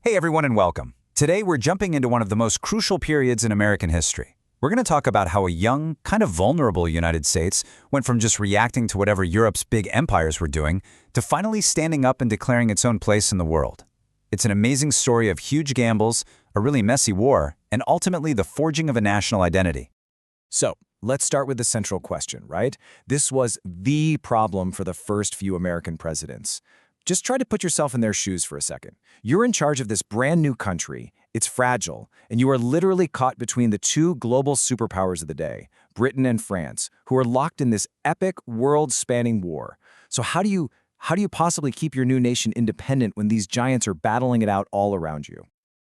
Hey everyone and welcome. Today we're jumping into one of the most crucial periods in American history. We're going to talk about how a young, kind of vulnerable United States went from just reacting to whatever Europe's big empires were doing to finally standing up and declaring its own place in the world. It's an amazing story of huge gambles, a really messy war, and ultimately the forging of a national identity. So, let's start with the central question, right? This was the problem for the first few American presidents. Just try to put yourself in their shoes for a second. You're in charge of this brand new country, it's fragile, and you are literally caught between the two global superpowers of the day, Britain and France, who are locked in this epic, world-spanning war. So how do you possibly keep your new nation independent when these giants are battling it out all around you?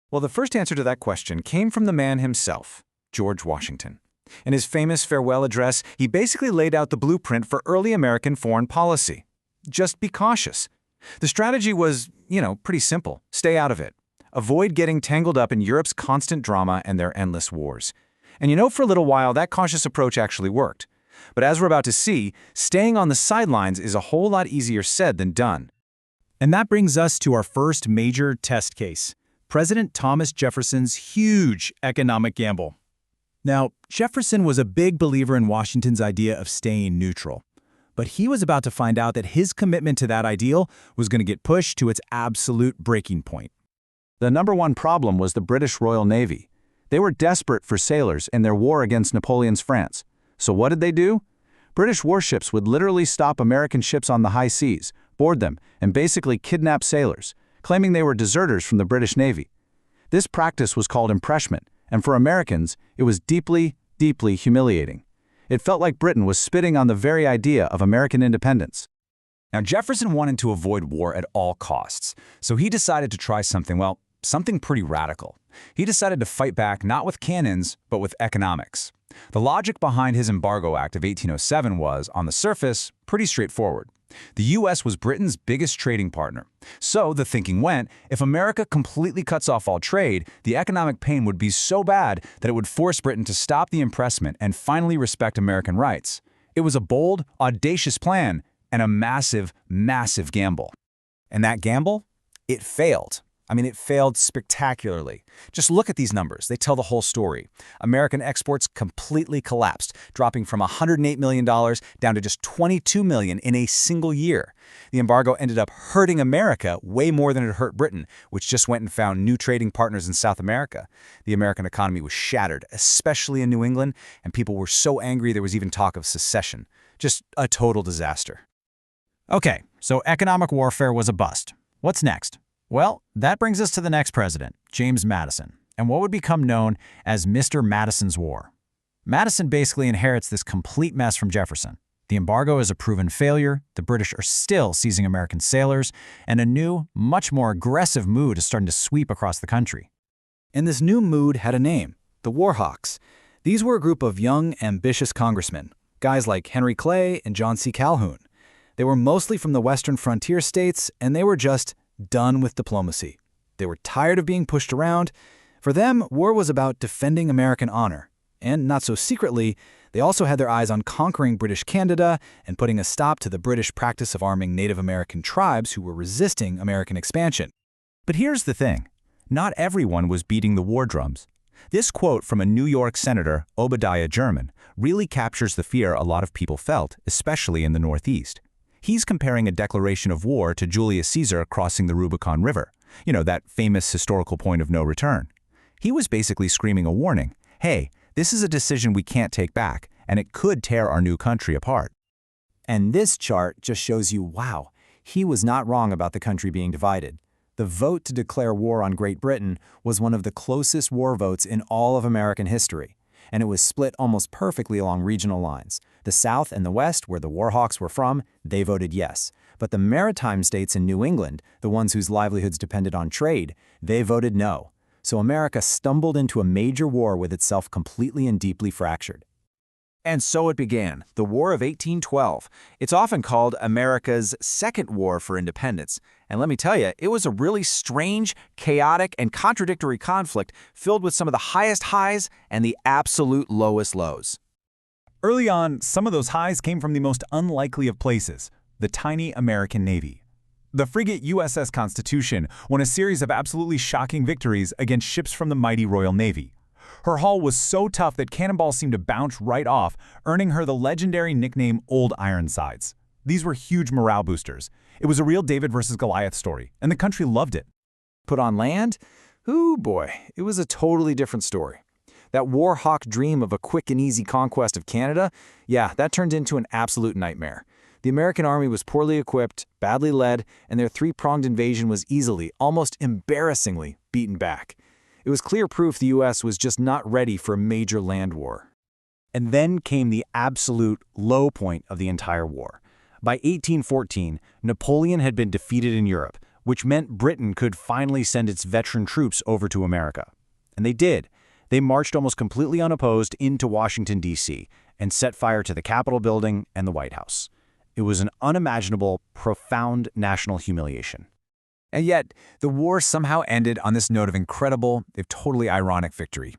Well, the first answer to that question came from the man himself, George Washington. In his famous farewell address, he basically laid out the blueprint for early American foreign policy. Just be cautious. The strategy was, pretty simple. Stay out of it. Avoid getting tangled up in Europe's constant drama and their endless wars. And for a little while, that cautious approach actually worked. But as we're about to see, staying on the sidelines is a whole lot easier said than done. And that brings us to our first major test case, President Thomas Jefferson's huge economic gamble. Now, Jefferson was a big believer in Washington's idea of staying neutral. But he was about to find out that his commitment to that ideal was going to get pushed to its absolute breaking point. The number one problem was the British Royal Navy. They were desperate for sailors in their war against Napoleon's France. So what did they do? British warships would literally stop American ships on the high seas, board them, and basically kidnap sailors, claiming they were deserters from the British Navy. This practice was called impressment, and for Americans, it was deeply, deeply humiliating. It felt like Britain was spitting on the very idea of American independence. Now, Jefferson wanted to avoid war at all costs, so he decided to try something pretty radical. He decided to fight back not with cannons, but with economics. The logic behind his Embargo Act of 1807 was, on the surface, pretty straightforward. The U.S. was Britain's biggest trading partner. So the thinking went, if America completely cuts off all trade, the economic pain would be so bad that it would force Britain to stop the impressment and finally respect American rights. It was a bold, audacious plan and a massive, massive gamble. And that gamble? It failed. It failed spectacularly. Just look at these numbers. They tell the whole story. American exports completely collapsed, dropping from $108 million down to just $22 million in a single year. The embargo ended up hurting America way more than it hurt Britain, which just went and found new trading partners in South America. The American economy was shattered, especially in New England, and people were so angry there was even talk of secession. Just a total disaster. Okay, so economic warfare was a bust. What's next? Well, that brings us to the next president, James Madison, and what would become known as Mr. Madison's War. Madison basically inherits this complete mess from Jefferson. The embargo is a proven failure, the British are still seizing American sailors, and a new, much more aggressive mood is starting to sweep across the country. And this new mood had a name, the War Hawks. These were a group of young, ambitious congressmen, guys like Henry Clay and John C. Calhoun. They were mostly from the western frontier states, and they were just done with diplomacy. They were tired of being pushed around. For them, war was about defending American honor. And not so secretly, they also had their eyes on conquering British Canada and putting a stop to the British practice of arming Native American tribes who were resisting American expansion. But here's the thing. Not everyone was beating the war drums. This quote from a New York senator, Obadiah German, really captures the fear a lot of people felt, especially in the Northeast. He's comparing a declaration of war to Julius Caesar crossing the Rubicon River, that famous historical point of no return. He was basically screaming a warning, hey, this is a decision we can't take back, and it could tear our new country apart. And this chart just shows you, wow, he was not wrong about the country being divided. The vote to declare war on Great Britain was one of the closest war votes in all of American history, and it was split almost perfectly along regional lines. The South and the West, where the War Hawks were from, they voted yes. But the maritime states in New England, the ones whose livelihoods depended on trade, they voted no. So America stumbled into a major war with itself completely and deeply fractured. And so it began, the War of 1812. It's often called America's Second War for Independence. And let me tell you, it was a really strange, chaotic, and contradictory conflict filled with some of the highest highs and the absolute lowest lows. Early on, some of those highs came from the most unlikely of places, the tiny American Navy. The frigate USS Constitution won a series of absolutely shocking victories against ships from the mighty Royal Navy. Her hull was so tough that cannonballs seemed to bounce right off, earning her the legendary nickname Old Ironsides. These were huge morale boosters. It was a real David versus Goliath story, and the country loved it. Put on land? Ooh boy, it was a totally different story. That war hawk dream of a quick and easy conquest of Canada, yeah, that turned into an absolute nightmare. The American army was poorly equipped, badly led, and their three-pronged invasion was easily, almost embarrassingly, beaten back. It was clear proof the U.S. was just not ready for a major land war. And then came the absolute low point of the entire war. By 1814, Napoleon had been defeated in Europe, which meant Britain could finally send its veteran troops over to America. And they did. They marched almost completely unopposed into Washington, D.C., and set fire to the Capitol building and the White House. It was an unimaginable, profound national humiliation. And yet, the war somehow ended on this note of incredible, if totally ironic victory.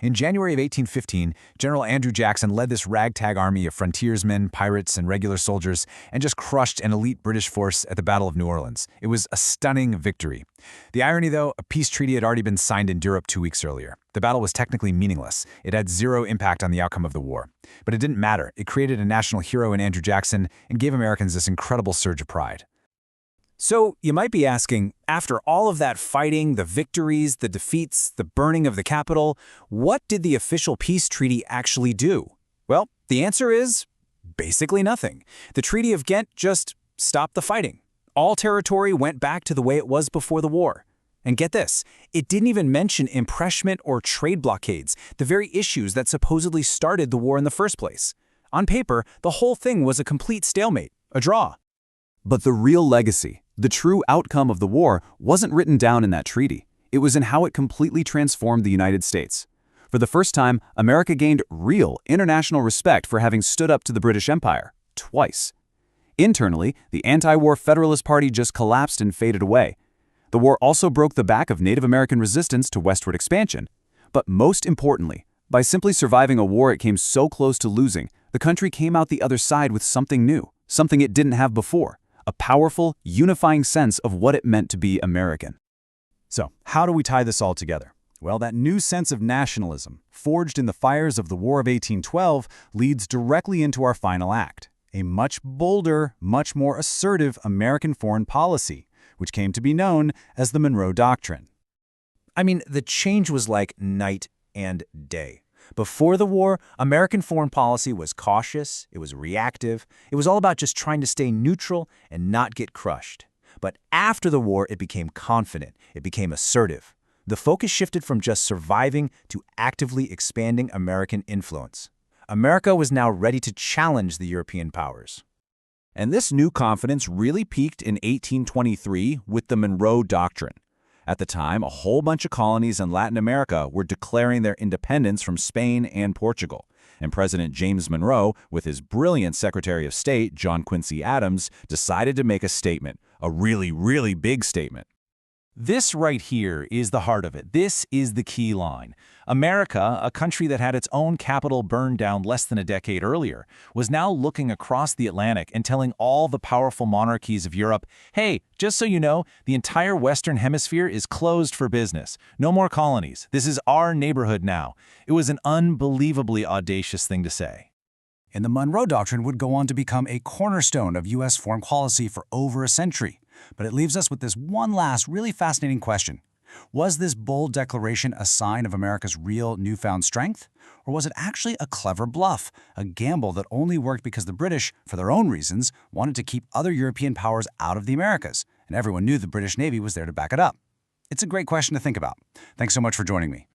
In January of 1815, General Andrew Jackson led this ragtag army of frontiersmen, pirates, and regular soldiers and just crushed an elite British force at the Battle of New Orleans. It was a stunning victory. The irony, though, a peace treaty had already been signed in Europe 2 weeks earlier. The battle was technically meaningless. It had zero impact on the outcome of the war. But it didn't matter. It created a national hero in Andrew Jackson and gave Americans this incredible surge of pride. So, you might be asking, after all of that fighting, the victories, the defeats, the burning of the Capitol, what did the official peace treaty actually do? Well, the answer is basically nothing. The Treaty of Ghent just stopped the fighting. All territory went back to the way it was before the war. And get this, it didn't even mention impressment or trade blockades, the very issues that supposedly started the war in the first place. On paper, the whole thing was a complete stalemate, a draw. But the real legacy, the true outcome of the war, wasn't written down in that treaty. It was in how it completely transformed the United States. For the first time, America gained real international respect for having stood up to the British Empire, twice. Internally, the anti-war Federalist Party just collapsed and faded away. The war also broke the back of Native American resistance to westward expansion. But most importantly, by simply surviving a war it came so close to losing, the country came out the other side with something new, something it didn't have before. A powerful, unifying sense of what it meant to be American. So, how do we tie this all together? Well, that new sense of nationalism, forged in the fires of the War of 1812, leads directly into our final act, a much bolder, much more assertive American foreign policy, which came to be known as the Monroe Doctrine. I mean, the change was like night and day. Before the war, American foreign policy was cautious, it was reactive, it was all about just trying to stay neutral and not get crushed. But after the war, it became confident, it became assertive. The focus shifted from just surviving to actively expanding American influence. America was now ready to challenge the European powers. And this new confidence really peaked in 1823 with the Monroe Doctrine. At the time, a whole bunch of colonies in Latin America were declaring their independence from Spain and Portugal, and President James Monroe, with his brilliant Secretary of State, John Quincy Adams, decided to make a statement, a really, really big statement. This right here is the heart of it. This is the key line. America, a country that had its own capital burned down less than a decade earlier, was now looking across the Atlantic and telling all the powerful monarchies of Europe, hey, just so you know, the entire Western Hemisphere is closed for business. No more colonies. This is our neighborhood now. It was an unbelievably audacious thing to say. And the Monroe Doctrine would go on to become a cornerstone of U.S. foreign policy for over a century. But it leaves us with this one last really fascinating question. Was this bold declaration a sign of America's real newfound strength? Or was it actually a clever bluff, a gamble that only worked because the British, for their own reasons, wanted to keep other European powers out of the Americas, and everyone knew the British Navy was there to back it up? It's a great question to think about. Thanks so much for joining me.